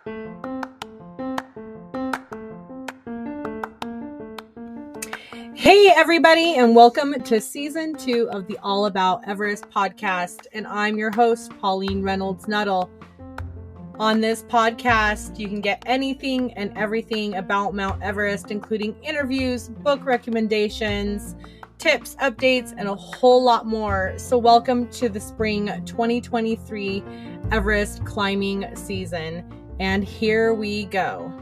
Hey, everybody, and welcome to season 2 of the All About Everest podcast. And I'm your host, Pauline Reynolds Nuttall. On this podcast, you can get anything and everything about Mount Everest, including interviews, book recommendations, tips, updates, and a whole lot more. So welcome to the spring 2023 Everest climbing season. And here we go.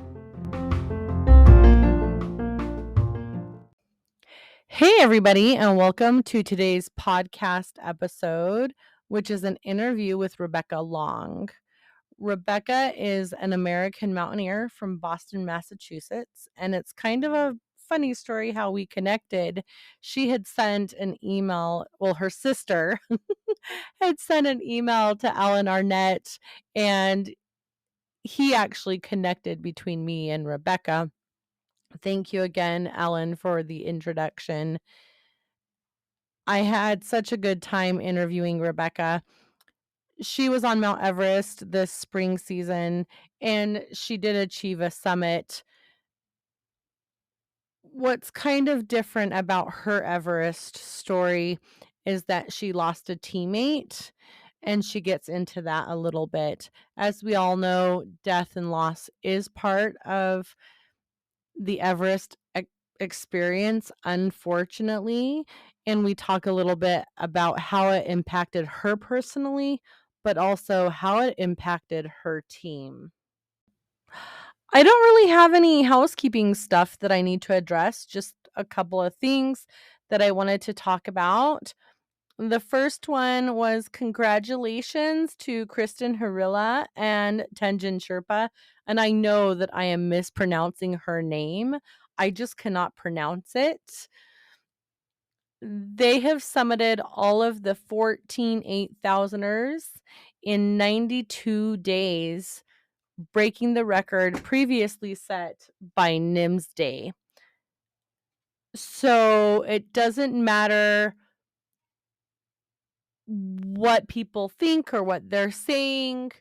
Hey, everybody, and welcome to today's podcast episode, which is an interview with Rebecca Long. Rebecca is an American mountaineer from Boston, Massachusetts, and it's kind of a funny story how we connected. She had sent an email, her sister had sent an email to Alan Arnette, and he actually connected between me and Rebecca. Thank you again, Alan, for the introduction. I had such a good time interviewing Rebecca. She was on Mount Everest this spring season, and she did achieve a summit. What's kind of different about her Everest story is that she lost a teammate, and she gets into that a little bit. As we all know, death and loss is part of the Everest experience, unfortunately. And we talk a little bit about how it impacted her personally, but also how it impacted her team. I don't really have any housekeeping stuff that I need to address, just a couple of things that I wanted to talk about. The first one was congratulations to Kristen Harilla and Tenjin Sherpa. And I know that I am mispronouncing her name. I just cannot pronounce it. They have summited all of the 14 8,000ers in 92 days, breaking the record previously set by Nim's Day. So it doesn't matter what people think or what they're saying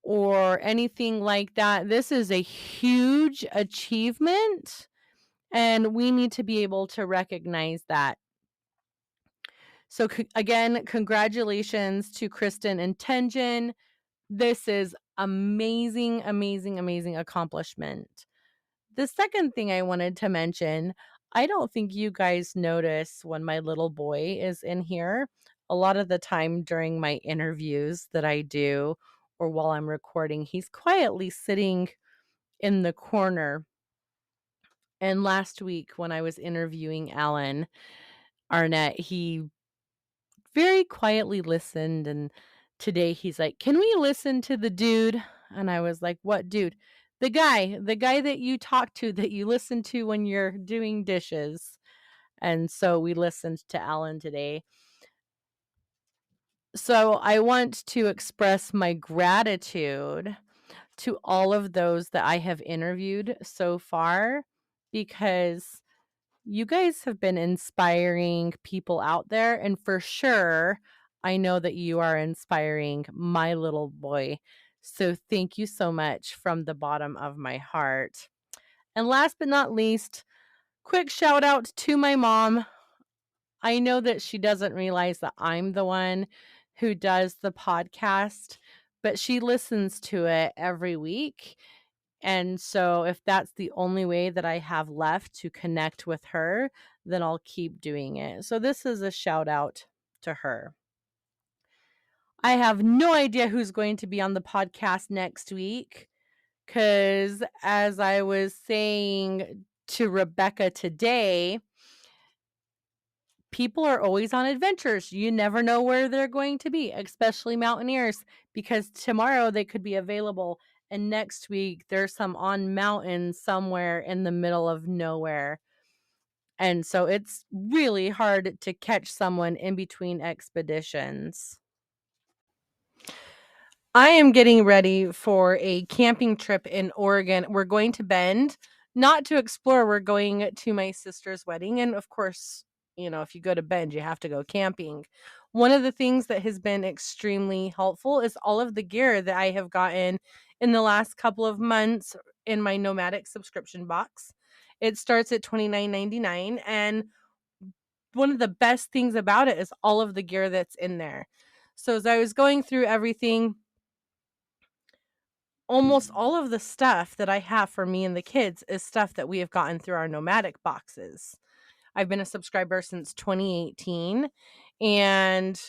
or anything like that. This is a huge achievement, and we need to be able to recognize that. So again, congratulations to Kristen and Tenjin. This is amazing, amazing, amazing accomplishment. The second thing I wanted to mention, I don't think you guys notice when my little boy is in here. A lot of the time during my interviews that I do or while I'm recording, he's quietly sitting in the corner. And last week when I was interviewing Alan Arnette, he very quietly listened, and today he's like, "Can we listen to the dude?" And I was like, "What dude?" The guy that you talk to, that you listen to when you're doing dishes. And so we listened to Alan today. So I want to express my gratitude to all of those that I have interviewed so far, because you guys have been inspiring people out there, and for sure, I know that you are inspiring my little boy. So thank you so much from the bottom of my heart. And last but not least, quick shout out to my mom. I know that she doesn't realize that I'm the one who does the podcast, but she listens to it every week. And so if that's the only way that I have left to connect with her, then I'll keep doing it. So this is a shout out to her. I have no idea who's going to be on the podcast next week, because as I was saying to Rebecca today, people are always on adventures. You never know where they're going to be, especially mountaineers, because tomorrow they could be available. And next week, there's some on mountain somewhere in the middle of nowhere. And so it's really hard to catch someone in between expeditions. I am getting ready for a camping trip in Oregon. We're going to Bend, not to explore. We're going to my sister's wedding. And of course, if you go to Bend, you have to go camping. One of the things that has been extremely helpful is all of the gear that I have gotten in the last couple of months in my nomadic subscription box. It starts at $29.99, and one of the best things about it is all of the gear that's in there. So as I was going through everything, almost all of the stuff that I have for me and the kids is stuff that we have gotten through our nomadic boxes. I've been a subscriber since 2018, and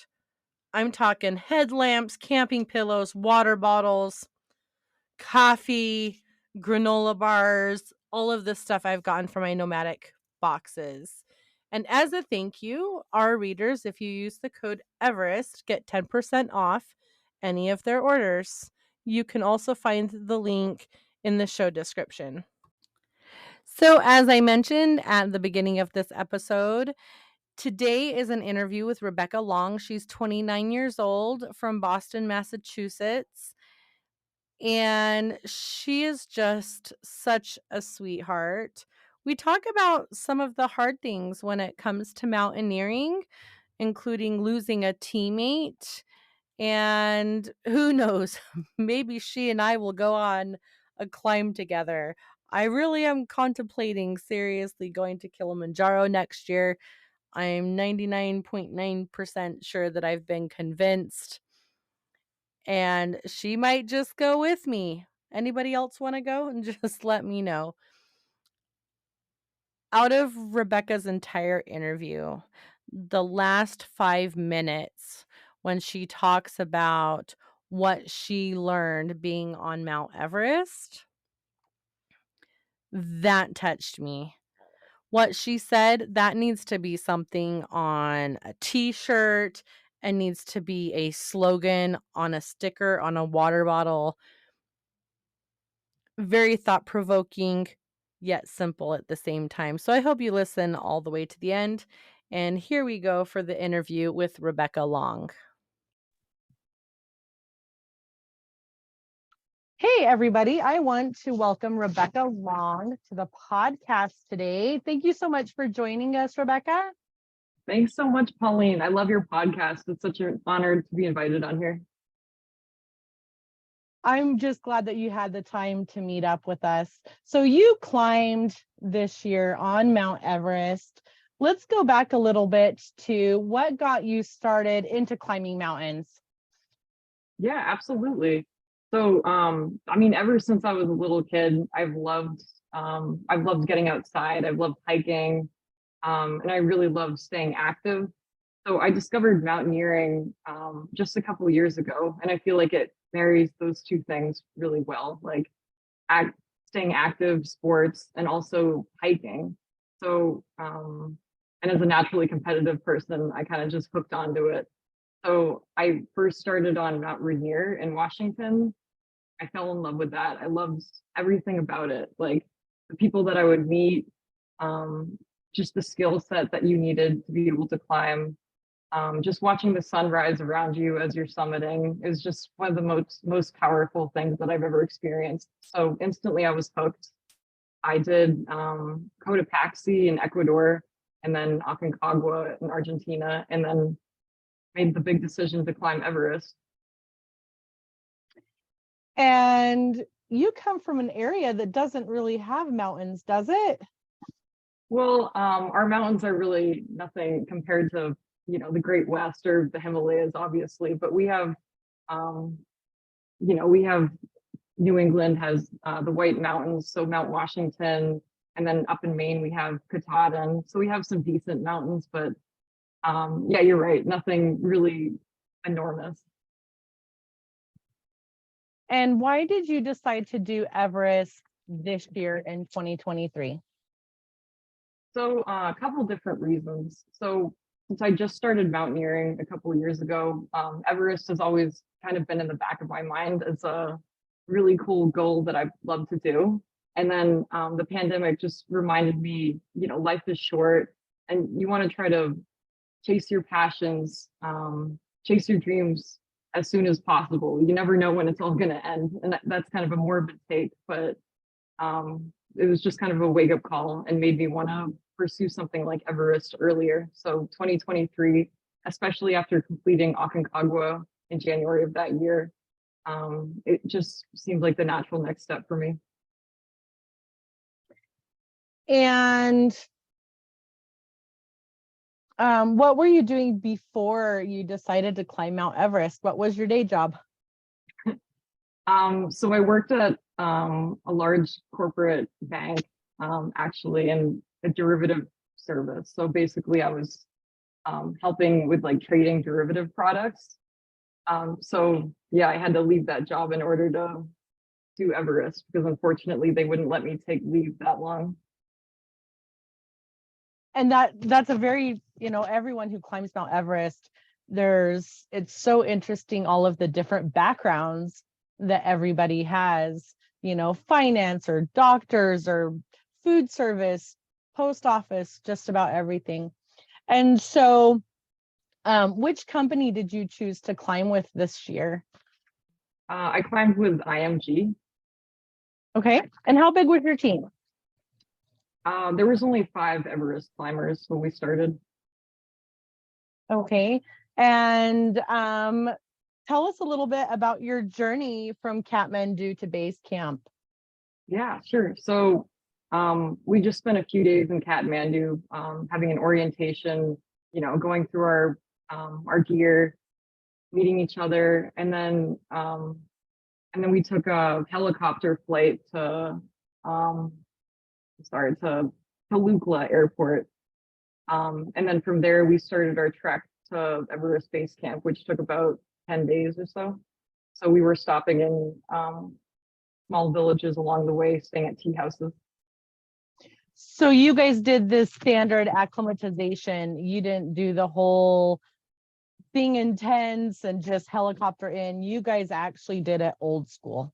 I'm talking headlamps, camping pillows, water bottles, coffee, granola bars, all of this stuff I've gotten from my nomadic boxes. And as a thank you, our readers, if you use the code Everest, get 10% off any of their orders. You can also find the link in the show description. So, as I mentioned at the beginning of this episode, today is an interview with Rebecca Long. She's 29 years old from Boston, Massachusetts. And she is just such a sweetheart. We talk about some of the hard things when it comes to mountaineering, including losing a teammate. And who knows, maybe she and I will go on a climb together. I really am contemplating seriously going to Kilimanjaro next year. I'm 99.9% sure that I've been convinced, and she might just go with me. Anybody else want to go? And just let me know. Out of Rebecca's entire interview, the last 5 minutes when she talks about what she learned being on Mount Everest, that touched me. What she said, that needs to be something on a t-shirt and needs to be a slogan on a sticker on a water bottle. Very thought-provoking, yet simple at the same time. So I hope you listen all the way to the end. And here we go for the interview with Rebecca Long. Hey, everybody. I want to welcome Rebecca Long to the podcast today. Thank you so much for joining us, Rebecca. Thanks so much, Pauline. I love your podcast. It's such an honor to be invited on here. I'm just glad that you had the time to meet up with us. So you climbed this year on Mount Everest. Let's go back a little bit to what got you started into climbing mountains. Yeah, absolutely. So, I mean, ever since I was a little kid, I've loved getting outside. I've loved hiking, and I really loved staying active. So I discovered mountaineering just a couple of years ago, and I feel like it marries those two things really well, like staying active, sports, and also hiking. So, and as a naturally competitive person, I kind of just hooked onto it. So I first started on Mount Rainier in Washington. I fell in love with that. I loved everything about it, like the people that I would meet, just the skill set that you needed to be able to climb. Just watching the sunrise around you as you're summiting is just one of the most powerful things that I've ever experienced. So instantly I was hooked. I did Cotopaxi in Ecuador, and then Aconcagua in Argentina, and then made the big decision to climb Everest. And you come from an area that doesn't really have mountains, does it? Well, our mountains are really nothing compared to, the Great West or the Himalayas, obviously, but we have, we have New England has the White Mountains, so Mount Washington, and then up in Maine we have Katahdin. So we have some decent mountains, but yeah, you're right, nothing really enormous. And why did you decide to do Everest this year in 2023? So a couple different reasons. So since I just started mountaineering a couple of years ago, Everest has always kind of been in the back of my mind as a really cool goal that I've loved to do. And then the pandemic just reminded me, life is short and you want to try to chase your passions, chase your dreams as soon as possible. You never know when it's all going to end. And that's kind of a morbid take, but it was just kind of a wake up call and made me want to pursue something like Everest earlier. So 2023, especially after completing Aconcagua in January of that year, it just seemed like the natural next step for me. And what were you doing before you decided to climb Mount Everest? What was your day job? So I worked at a large corporate bank, actually, in a derivative service. So basically, I was helping with like trading derivative products. So yeah, I had to leave that job in order to do Everest because unfortunately they wouldn't let me take leave that long. And that's a very, everyone who climbs Mount Everest, it's so interesting, all of the different backgrounds that everybody has, finance or doctors or food service, post office, just about everything. And so which company did you choose to climb with this year? I climbed with IMG. Okay. And how big was your team? There was only 5 Everest climbers when we started. Okay. And tell us a little bit about your journey from Kathmandu to base camp. Yeah, sure. So we just spent a few days in Kathmandu, having an orientation, going through our gear, meeting each other, and then we took a helicopter flight um, to Lukla Airport, and then from there we started our trek to Everest Base Camp, which took about 10 days or so. So we were stopping in small villages along the way, staying at tea houses. So you guys did this standard acclimatization. You didn't do the whole being intense and just helicopter in. You guys actually did it old school.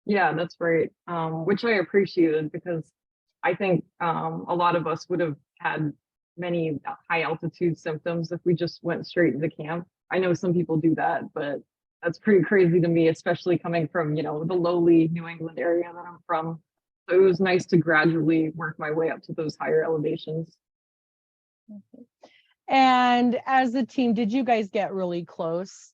Yeah, that's right. Which I appreciated because I think a lot of us would have had many high altitude symptoms if we just went straight into camp. I know some people do that, but that's pretty crazy to me, especially coming from, the lowly New England area that I'm from. So it was nice to gradually work my way up to those higher elevations. And as a team, did you guys get really close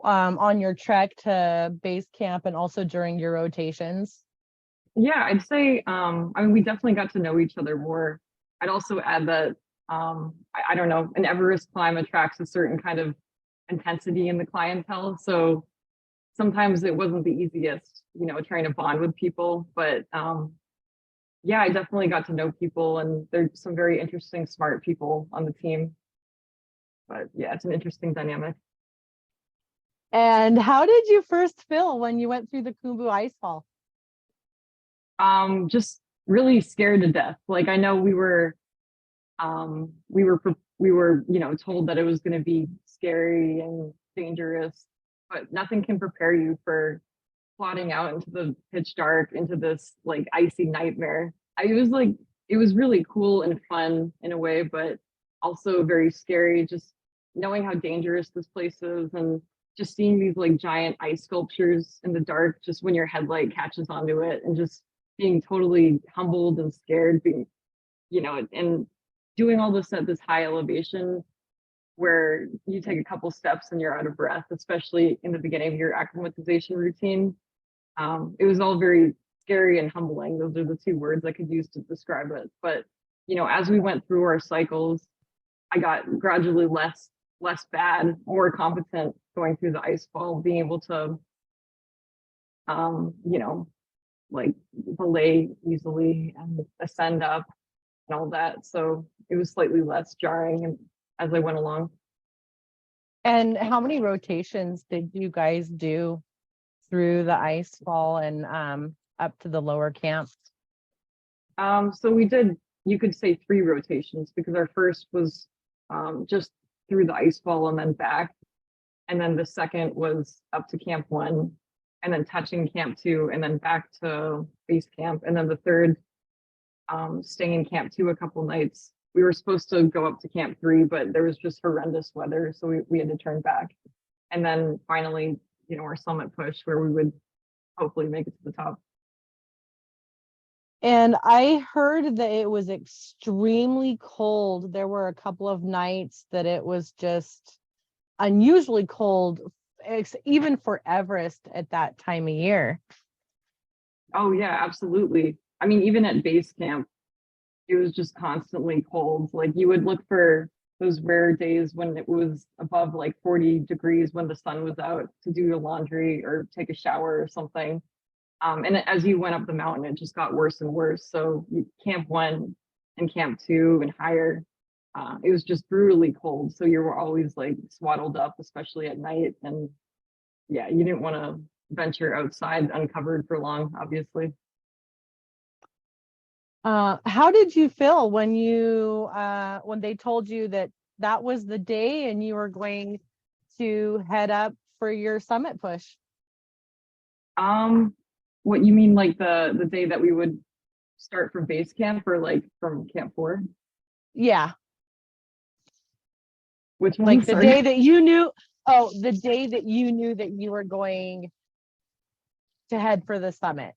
on your trek to base camp and also during your rotations? Yeah, I'd say, I mean, we definitely got to know each other more. I'd also add that, I don't know, an Everest climb attracts a certain kind of intensity in the clientele. So sometimes it wasn't the easiest, trying to bond with people. But yeah, I definitely got to know people, and there's some very interesting, smart people on the team. But yeah, it's an interesting dynamic. And how did you first feel when you went through the Khumbu Icefall? Just really scared to death. Like I know we were told that it was going to be scary and dangerous, but nothing can prepare you for plodding out into the pitch dark, into this like icy nightmare. It was really cool and fun in a way, but also very scary, just knowing how dangerous this place is, and just seeing these like giant ice sculptures in the dark just when your headlight catches onto it, and just being totally humbled and scared, being and doing all this at this high elevation where you take a couple steps and you're out of breath, especially in the beginning of your acclimatization routine. It was all very scary and humbling. Those are the 2 words I could use to describe it. But as we went through our cycles, I got gradually less bad, more competent going through the ice fall, being able to like belay easily and ascend up and all that. So it was slightly less jarring as I went along. And how many rotations did you guys do through the ice fall and up to the lower camp? So we did, you could say 3 rotations, because our first was just through the ice fall and then back. And then the second was up to camp 1 and then touching camp 2 and then back to base camp. And then the third, staying in camp 2 a couple nights. We were supposed to go up to camp 3, but there was just horrendous weather. So we had to turn back. And then finally, our summit push where we would hopefully make it to the top. And I heard that it was extremely cold. There were a couple of nights that it was just unusually cold even for Everest at that time of year. Oh yeah, absolutely. I mean, even at base camp, it was just constantly cold. Like you would look for those rare days when it was above like 40 degrees when the sun was out to do your laundry or take a shower or something. And as you went up the mountain, it just got worse and worse. So camp 1 and camp 2 and higher, it was just brutally cold. So you were always like swaddled up, especially at night. And yeah, you didn't want to venture outside uncovered for long, obviously. How did you feel when when they told you that that was the day and you were going to head up for your summit push? Um, what you mean, like the day that we would start from base camp or like from camp 4? Yeah, Which one? like the Sorry. day that you knew. Oh, the day that you knew that you were going to head for the summit.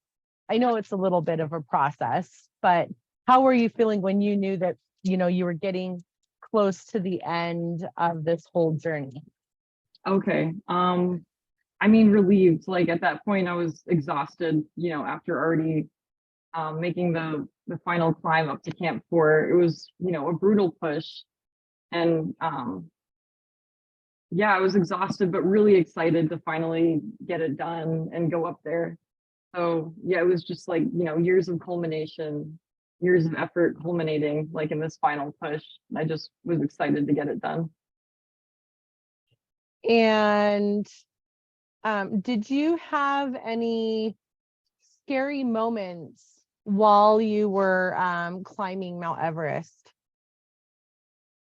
I know it's a little bit of a process, but how were you feeling when you knew that, you were getting close to the end of this whole journey? Okay. I mean, relieved. Like at that point, I was exhausted. After already making the final climb up to Camp 4, it was a brutal push, and yeah, I was exhausted, but really excited to finally get it done and go up there. So yeah, it was just like years of culmination, years of effort culminating like in this final push. I just was excited to get it done. And did you have any scary moments while you were climbing Mount Everest?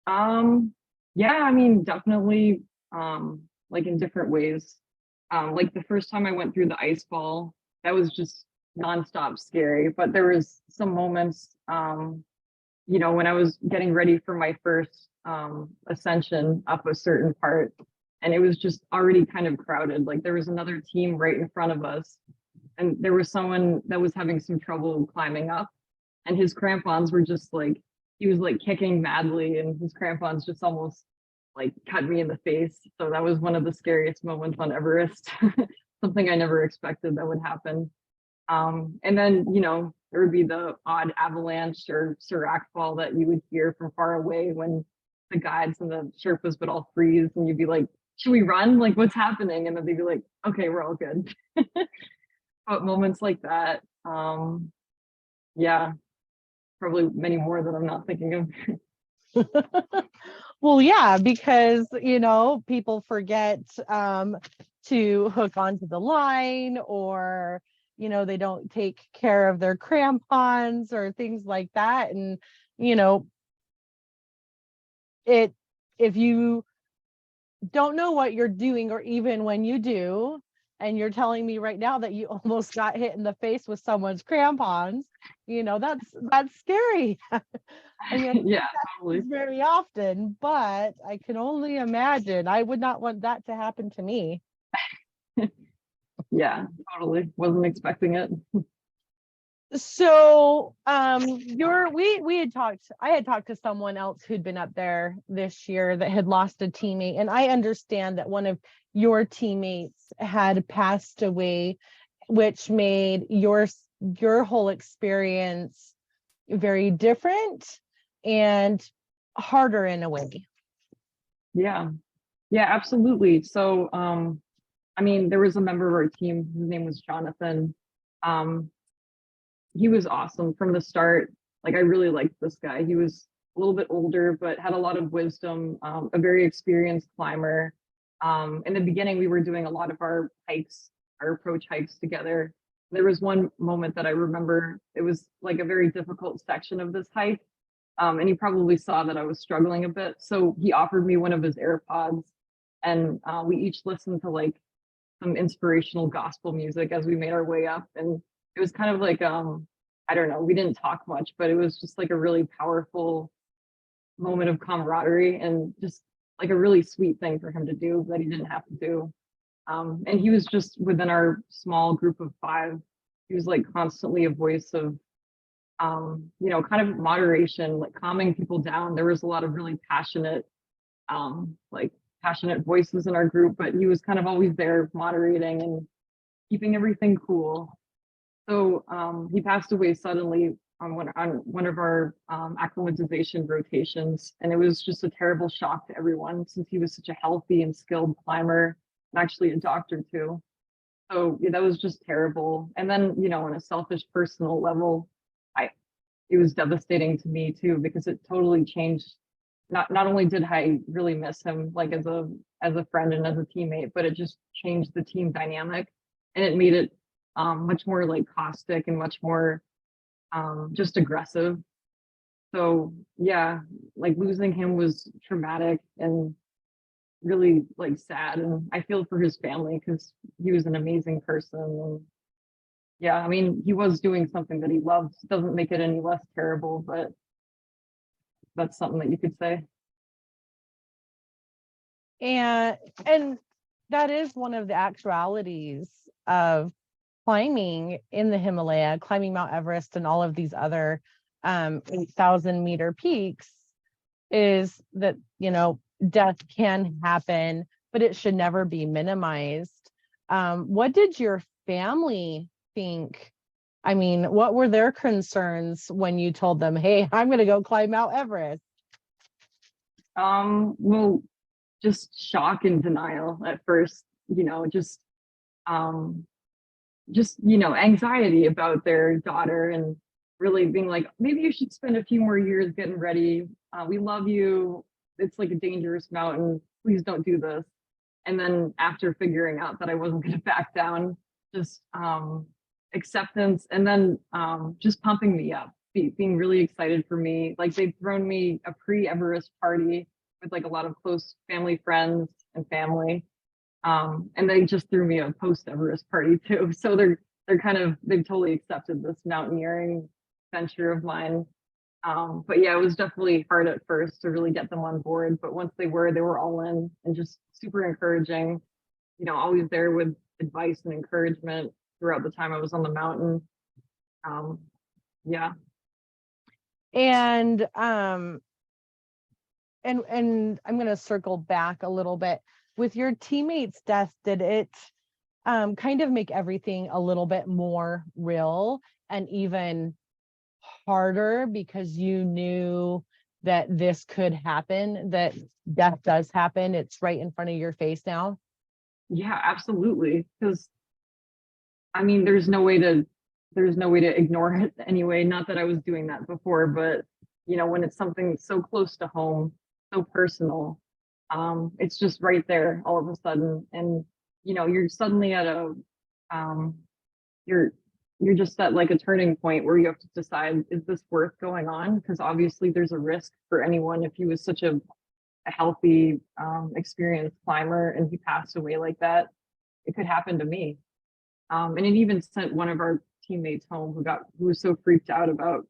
Um, yeah, I mean, definitely, like in different ways. Like the first time I went through the ice fall, that was just nonstop scary. But there was some moments, when I was getting ready for my first ascension up a certain part, and it was just already kind of crowded. Like there was another team right in front of us, and there was someone that was having some trouble climbing up, and his crampons were just like he was like kicking madly, and his crampons just almost like cut me in the face. So that was one of the scariest moments on Everest. Something I never expected that would happen. And then there would be the odd avalanche or serac fall that you would hear from far away when the guides and the Sherpas would all freeze, and you'd be like, "Should we run? Like, what's happening?" And then they'd be like, "Okay, we're all good." But moments like that, yeah, probably many more that I'm not thinking of. Well, yeah, because people forget to hook onto the line, or they don't take care of their crampons or things like that. And you know it if you don't know what you're doing, or even when you do, and you're telling me right now that you almost got hit in the face with someone's crampons, that's scary. I mean, Yeah, totally. very often, but I can only imagine. I would not want that to happen to me. Yeah, totally. Wasn't expecting it. So, we had talked. I had talked to someone else who'd been up there this year that had lost a teammate, and I understand that one of your teammates had passed away, which made your whole experience very different and harder in a way. Yeah. Yeah, absolutely. So, I mean, there was a member of our team, his name was Jonathan. Um, he was awesome from the start. Like, I really liked this guy. He was a little bit older, but had a lot of wisdom, a very experienced climber. In the beginning, we were doing a lot of our hikes, our approach hikes together. There was one moment that I remember, it was like a very difficult section of this hike. And he probably saw that I was struggling a bit. So he offered me one of his AirPods, and we each listened to like some inspirational gospel music as we made our way up. And it was kind of like, I don't know, we didn't talk much, but it was just like a really powerful moment of camaraderie, and just like a really sweet thing for him to do that he didn't have to do. And he was just within our small group of 5. He was like constantly a voice of kind of moderation, like calming people down. There was a lot of really passionate, like passionate voices in our group, but he was kind of always there moderating and keeping everything cool. So he passed away suddenly on one of our acclimatization rotations, and it was just a terrible shock to everyone since he was such a healthy and skilled climber, and actually a doctor too. So yeah, that was just terrible. And then, on a selfish personal level, I it was devastating to me too because it totally changed. Not only did I really miss him like as a friend and as a teammate, but it just changed the team dynamic, and it made it much more like caustic and much more just aggressive. So yeah, like losing him was traumatic and really like sad, and I feel for his family because he was an amazing person. And yeah, I mean, he was doing something that he loved. Doesn't make it any less terrible, but that's something that you could say. And that is one of the actualities of climbing in the Himalaya, climbing Mount Everest and all of these other 8,000-meter peaks, is that, death can happen, but it should never be minimized. What did your family think? I mean, what were their concerns when you told them, hey, I'm going to go climb Mount Everest? Well, just shock and denial at first, um, anxiety about their daughter and really being like, maybe you should spend a few more years getting ready. We love you. It's like a dangerous mountain. Please don't do this. And then after figuring out that I wasn't going to back down, just acceptance, and then just pumping me up, being really excited for me. Like they've thrown me a pre-Everest party with like a lot of close family friends and family. And they just threw me a post-Everest party too. So they've totally accepted this mountaineering venture of mine. But yeah, it was definitely hard at first to really get them on board. But once they were all in and just super encouraging, always there with advice and encouragement throughout the time I was on the mountain. Um, yeah. And and I'm going to circle back a little bit. With your teammates' death, did it kind of make everything a little bit more real and even harder because you knew that this could happen, that death does happen? It's right in front of your face now. Yeah, absolutely. Because I mean, there's no way to ignore it anyway. Not that I was doing that before, but when it's something so close to home, so personal, it's just right there all of a sudden. And you're suddenly at um, you're you're just at like a turning point where you have to decide, is this worth going on? Because obviously there's a risk for anyone. If he was such a healthy, experienced climber and he passed away like that, it could happen to me. And it even sent one of our teammates home who was so freaked out about,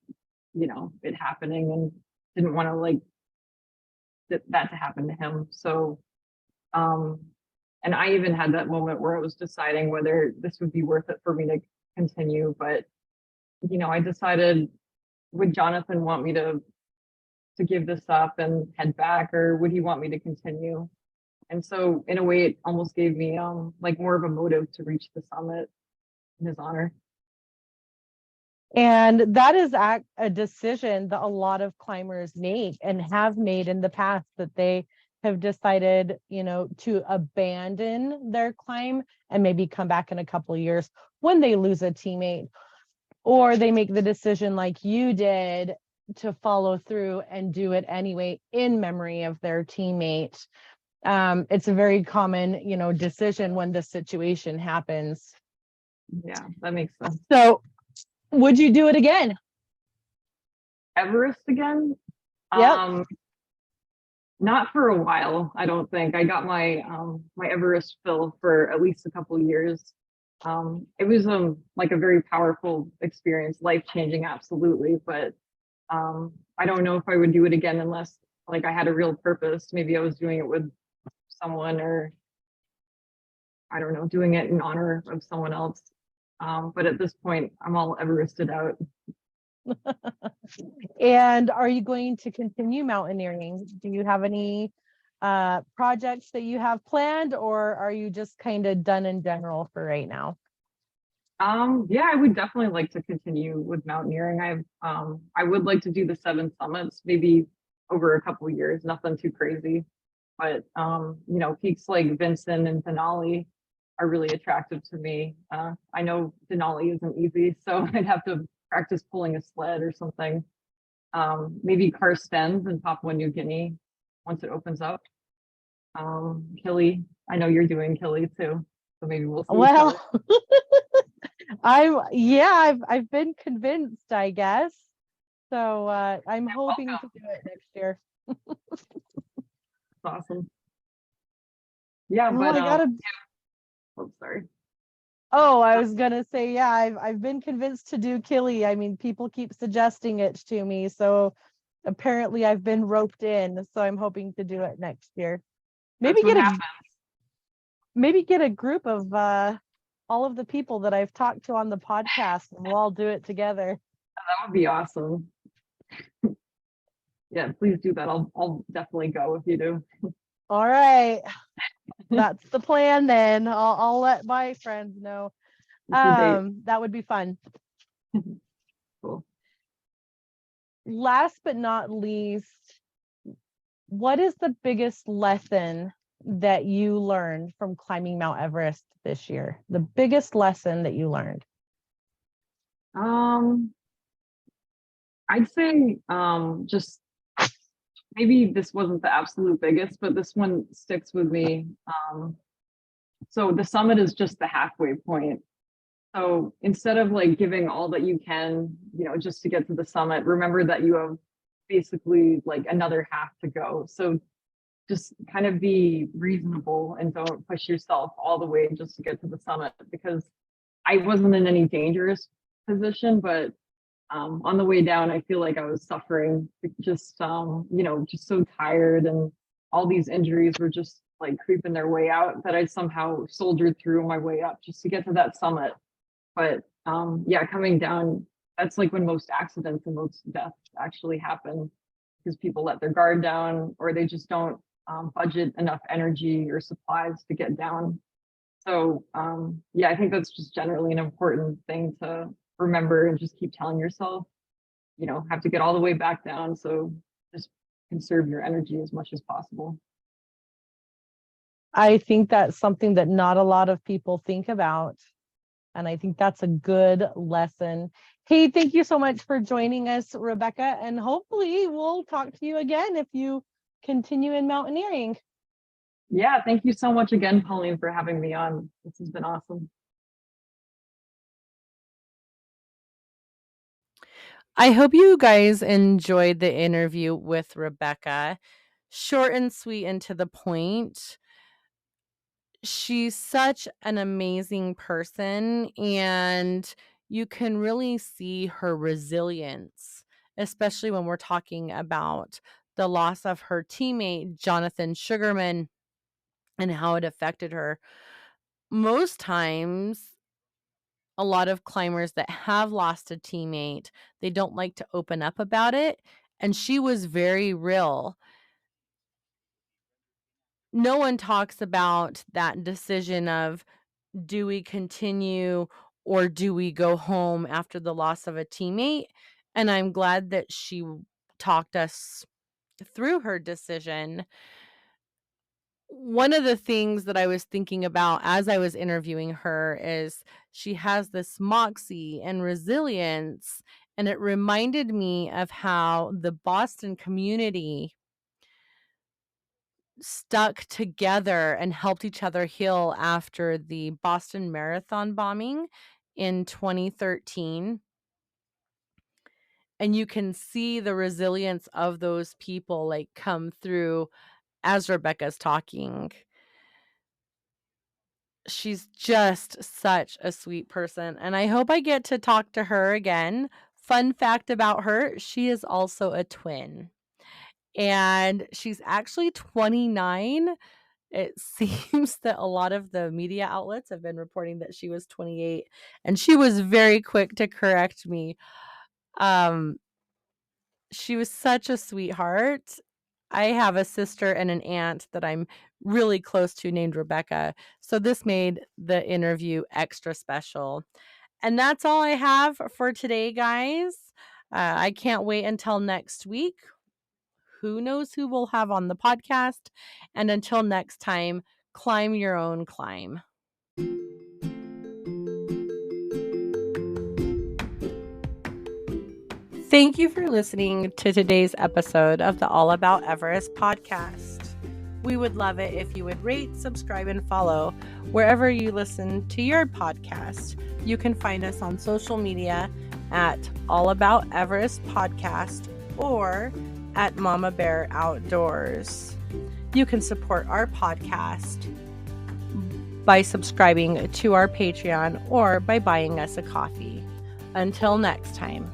it happening and didn't want to like that to happen to him. So, um, and I even had that moment where I was deciding whether this would be worth it for me to continue. But, I decided, would Jonathan want me to give this up and head back, or would he want me to continue? And so in a way, it almost gave me like more of a motive to reach the summit in his honor. And that is a decision that a lot of climbers make and have made in the past, that they have decided, to abandon their climb and maybe come back in a couple of years when they lose a teammate, or they make the decision like you did to follow through and do it anyway in memory of their teammate. It's a very common, decision when the situation happens. Yeah, that makes sense. So would you do it again? Everest again? Yep. Not for a while, I don't think. I got my Everest fill for at least a couple of years. It was like a very powerful experience, life changing, absolutely. But I don't know if I would do it again unless like I had a real purpose. Maybe I was doing it with someone, or I don't know, doing it in honor of someone else. But at this point, I'm all Everested out. And are you going to continue mountaineering? Do you have any projects that you have planned, or are you just kind of done in general for right now? Yeah, I would definitely like to continue with mountaineering. I would like to do the 7 summits, maybe over a couple years, nothing too crazy. But peaks like Vincent and Denali are really attractive to me. I know Denali isn't easy, so I'd have to practice pulling a sled or something. Maybe Karstens in Papua New Guinea once it opens up. Kili, I know you're doing Kili too, so maybe we'll see each other. Well, I've been convinced, I guess. So I'm hoping to Welcome. do it next year. It's awesome. Yeah, Well, but I gotta. oh, sorry. Oh, I was gonna say, yeah, I've been convinced to do Kili. I mean, people keep suggesting it to me, so apparently I've been roped in. So I'm hoping to do it next year. That's Maybe what get happens. a maybe get a group of all of the people that I've talked to on the podcast, and we'll all do it together. That would be awesome. Yeah, please do that. I'll definitely go if you do. All right, that's the plan then. I'll let my friends know. What's the date? That would be fun. Cool. Last but not least, what is the biggest lesson that you learned from climbing Mount Everest this year? The biggest lesson that you learned? Um, I'd say just maybe this wasn't the absolute biggest, but this one sticks with me. So the summit is just the halfway point. So instead of like giving all that you can, just to get to the summit, remember that you have basically like another half to go. So just kind of be reasonable and don't push yourself all the way just to get to the summit, because I wasn't in any dangerous position, but on the way down, I feel like I was suffering, just so tired, and all these injuries were just like creeping their way out, that I somehow soldiered through my way up just to get to that summit. But yeah, coming down, that's like when most accidents and most deaths actually happen, because people let their guard down, or they just don't budget enough energy or supplies to get down. So yeah, I think that's just generally an important thing to remember, and just keep telling yourself, have to get all the way back down. So just conserve your energy as much as possible. I think that's something that not a lot of people think about. And I think that's a good lesson. Hey, thank you so much for joining us, Rebecca. And hopefully we'll talk to you again if you continue in mountaineering. Yeah, thank you so much again, Pauline, for having me on. This has been awesome. I hope you guys enjoyed the interview with Rebecca. Short and sweet and to the point. She's such an amazing person, and you can really see her resilience, especially when we're talking about the loss of her teammate, Jonathan Sugarman, and how it affected her. Most times, a lot of climbers that have lost a teammate, they don't like to open up about it, and she was very real. No one talks about that decision of, do we continue or do we go home after the loss of a teammate? And I'm glad that she talked us through her decision. One of the things that I was thinking about as I was interviewing her is she has this moxie and resilience. And it reminded me of how the Boston community stuck together and helped each other heal after the Boston Marathon bombing in 2013. And you can see the resilience of those people like come through as Rebecca's talking. She's just such a sweet person, and I hope I get to talk to her again. Fun fact about her, she is also a twin, and she's actually 29. It seems that a lot of the media outlets have been reporting that she was 28, and she was very quick to correct me. Um, she was such a sweetheart. I have a sister and an aunt that I'm really close to named Rebecca. So this made the interview extra special. And that's all I have for today, guys. I can't wait until next week. Who knows who we'll have on the podcast? And until next time, climb your own climb. Thank you for listening to today's episode of the All About Everest podcast. We would love it if you would rate, subscribe, and follow wherever you listen to your podcast. You can find us on social media at All About Everest Podcast or at Mama Bear Outdoors. You can support our podcast by subscribing to our Patreon or by buying us a coffee. Until next time.